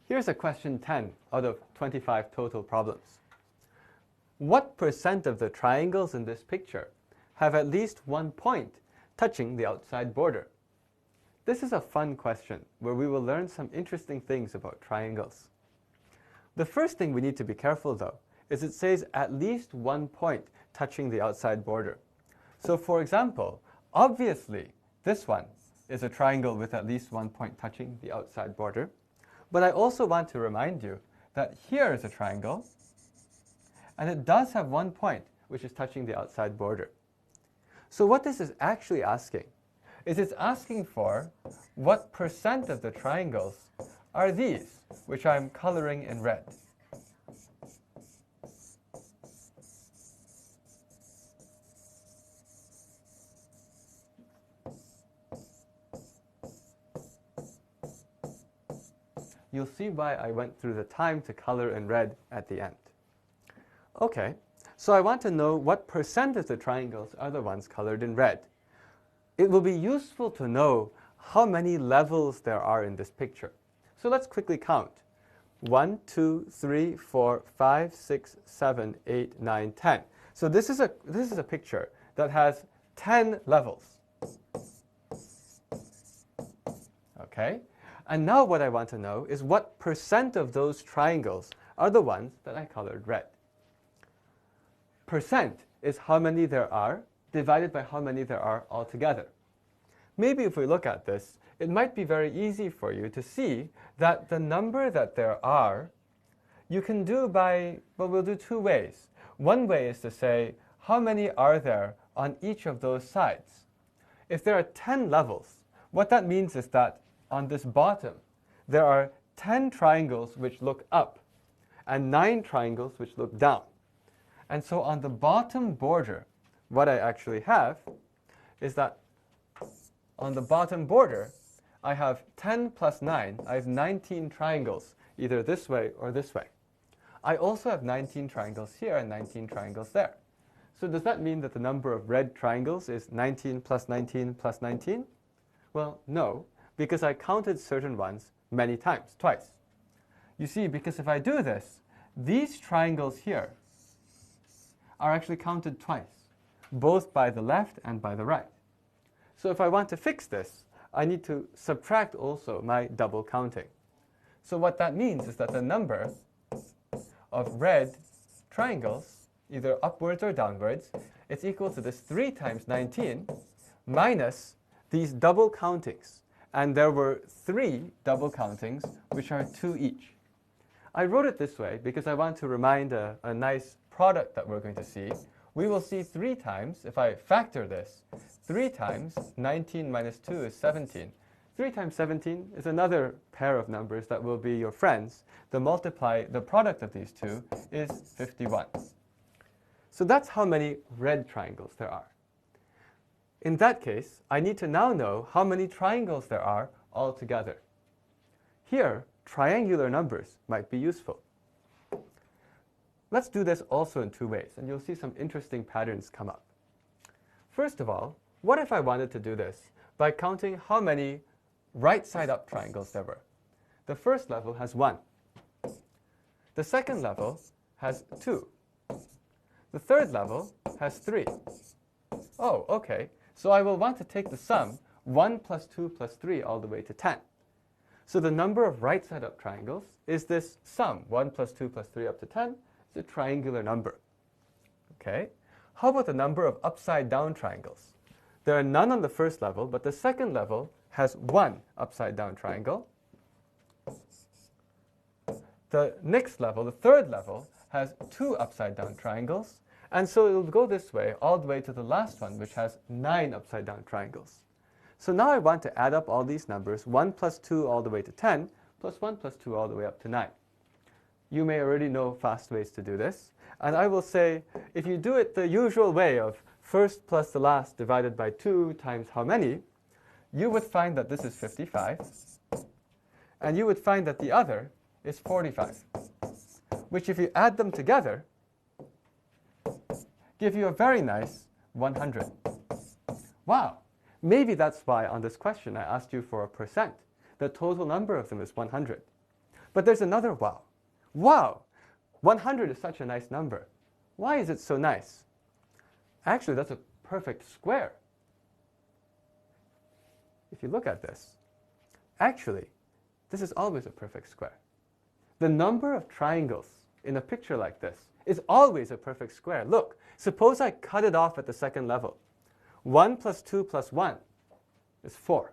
Here's a question 10 out of 25 total problems. What percent of the triangles in this picture have at least one point touching the outside border? This is a fun question where we will learn some interesting things about triangles. The first thing we need to be careful though is it says at least one point touching the outside border. So for example, obviously this one is a triangle with at least one point touching the outside border. But I also want to remind you that here is a triangle, and it does have one point which is touching the outside border. So what this is actually asking is it's asking for what percent of the triangles are these, which I'm coloring in red. You'll see why I went through the time to color in red at the end. Okay, so I want to know what percent of the triangles are the ones colored in red. It will be useful to know how many levels there are in this picture. So let's quickly count. 1, 2, 3, 4, 5, 6, 7, 8, 9, 10. So this is a picture that has 10 levels. Okay? And now what I want to know is what percent of those triangles are the ones that I colored red. Percent is how many there are divided by how many there are altogether. Maybe if we look at this, it might be very easy for you to see that the number that there are, you can do by, well, we'll do two ways. One way is to say, how many are there on each of those sides? If there are 10 levels, what that means is that on this bottom, there are 10 triangles which look up and 9 triangles which look down. And so on the bottom border, what I actually have is that on the bottom border, I have 10 plus 9. I have 19 triangles, either this way or this way. I also have 19 triangles here and 19 triangles there. So does that mean that the number of red triangles is 19 plus 19 plus 19? Well, no, because I counted certain ones many times, twice. You see, because if I do this, these triangles here are actually counted twice, both by the left and by the right. So if I want to fix this, I need to subtract also my double counting. So what that means is that the number of red triangles, either upwards or downwards, is equal to this 3 times 19 minus these double countings. And there were 3 double countings, which are 2 each. I wrote it this way because I want to remind a nice product that we're going to see. We will see 3 times, if I factor this, 3 times 19 minus 2 is 17. 3 times 17 is another pair of numbers that will be your friends. The product of these two is 51. So that's how many red triangles there are. In that case, I need to now know how many triangles there are altogether. Here, triangular numbers might be useful. Let's do this also in 2 ways, and you'll see some interesting patterns come up. First of all, what if I wanted to do this by counting how many right side up triangles there were? The first level has 1. The second level has 2. The third level has 3. Oh, okay. So I will want to take the sum 1 plus 2 plus 3 all the way to 10. So the number of right side up triangles is this sum, 1 plus 2 plus 3 up to 10. It's a triangular number. Okay. How about the number of upside down triangles? There are none on the first level, but the second level has 1 upside down triangle. The next level, the third level, has 2 upside down triangles. And so it will go this way all the way to the last one, which has 9 upside down triangles. So now I want to add up all these numbers, 1 plus 2 all the way to 10, plus 1 plus 2 all the way up to 9. You may already know fast ways to do this. And I will say, if you do it the usual way of first plus the last divided by 2 times how many, you would find that this is 55. And you would find that the other is 45, which if you add them together, give you a very nice 100. Wow, maybe that's why on this question I asked you for a percent. The total number of them is 100. But there's another wow. Wow, 100 is such a nice number. Why is it so nice? Actually, that's a perfect square. If you look at this, actually, this is always a perfect square. The number of triangles in a picture like this is always a perfect square. Look, suppose I cut it off at the second level. 1 plus 2 plus 1 is 4.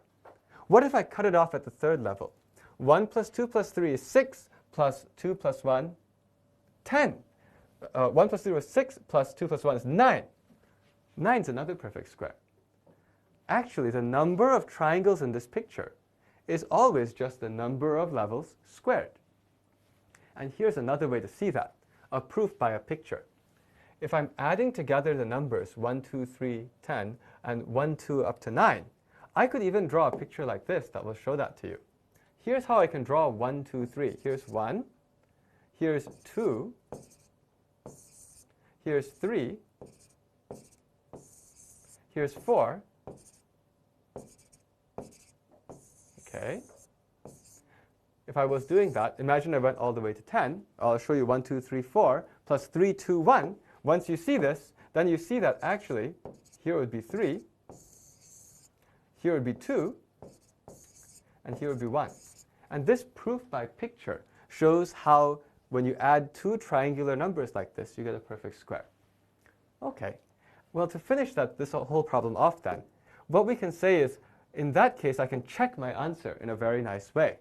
What if I cut it off at the third level? 1 plus 2 plus 3 is 6, plus 2 plus 1, 10. 1 plus 3 is 6, plus 2 plus 1 is 9. 9 is another perfect square. Actually, the number of triangles in this picture is always just the number of levels squared. And here's another way to see that, a proof by a picture. If I'm adding together the numbers 1, 2, 3, 10, and 1, 2 up to 9, I could even draw a picture like this that will show that to you. Here's how I can draw 1, 2, 3. Here's 1, here's 2, here's 3, here's 4. Okay. If I was doing that, imagine I went all the way to 10. I'll show you 1, 2, 3, 4, plus 3, 2, 1. Once you see this, then you see that actually, here would be 3, here would be 2, and here would be 1. And this proof by picture shows how when you add two triangular numbers like this, you get a perfect square. Okay, well, to finish this whole problem off then, what we can say is, in that case, I can check my answer in a very nice way.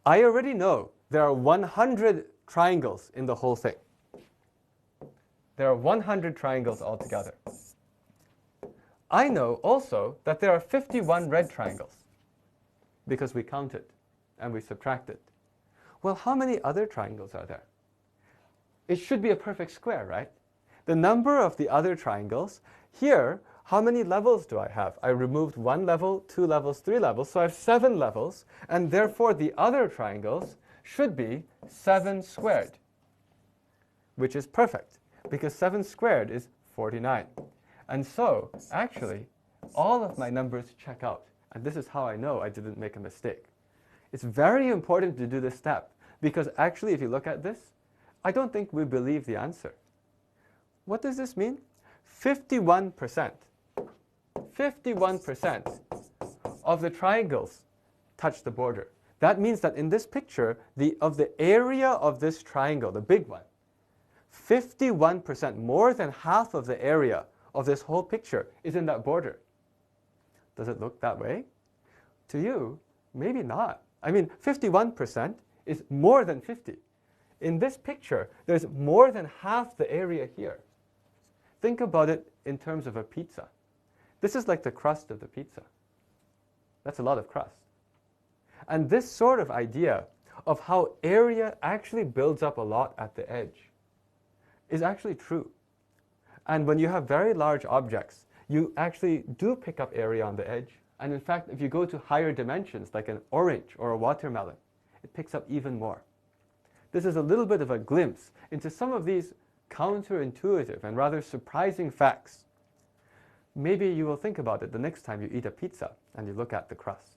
I already know there are 100 triangles in the whole thing. There are 100 triangles altogether. I know also that there are 51 red triangles because we counted and we subtracted. Well, how many other triangles are there? It should be a perfect square, right? The number of the other triangles, here, how many levels do I have? I removed 1 level, 2 levels, 3 levels, so I have 7 levels, and therefore the other triangles should be 7 squared, which is perfect, because 7 squared is 49. And so, actually, all of my numbers check out, and this is how I know I didn't make a mistake. It's very important to do this step, because actually, if you look at this, I don't think we believe the answer. What does this mean? 51%. 51% of the triangles touch the border. That means that in this picture, of the area of this triangle, the big one, 51%, more than half of the area of this whole picture is in that border. Does it look that way? To you, maybe not. I mean, 51% is more than 50. In this picture, there's more than half the area here. Think about it in terms of a pizza. This is like the crust of the pizza. That's a lot of crust. And this sort of idea of how area actually builds up a lot at the edge is actually true. And when you have very large objects, you actually do pick up area on the edge. And in fact, if you go to higher dimensions, like an orange or a watermelon, it picks up even more. This is a little bit of a glimpse into some of these counterintuitive and rather surprising facts. Maybe you will think about it the next time you eat a pizza and you look at the crust.